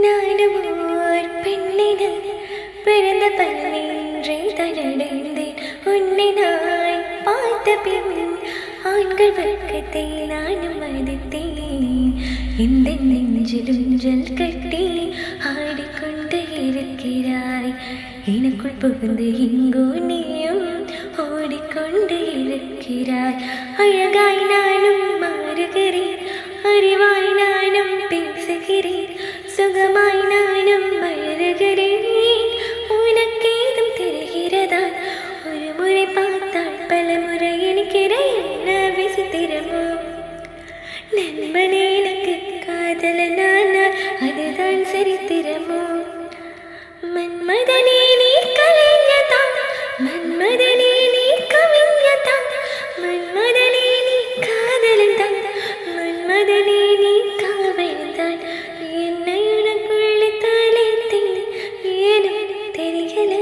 நானும் ஓர் பெண்ணின பிறந்த பல்வேன்றை தரடைந்தேன். உன்னை நான் பார்த்த பின் ஆண்கள் வர்க்கத்தை நானும் மதித்தேன். இந்த நெஞ்சில் ஊஞ்சல் கட்டி ஆடிக்கொண்டு இருக்கிறாய். எனக்குள் புகுந்து எங்கோ நீயும் ஓடிக்கொண்டு இருக்கிறாய். அழகாய் நானும் மாறுகிறேன், அறிவாய் நானும் பேசுகிறேன், சுகமாய் நானும் வளருகிறேன். உனக்கேதும் தெரிகிறதா? ஒரு முறை பார்த்தால் பல முறை இருக்கிறேன். என்ன விசித்திரமோ நண்பனே, எனக்கு காதலனானால் அதுதான் சரித்திரமோ? மன்மதனே நீ கலைஞதான், மன்மதனே நீ கவிஞதான், மன்மதனே நீ காதலன்தான், மன்மதனே நீ காவலன்தான். என்னை உனக்குள்ளே தாளைத்தேன், ஏனும் தெரியல.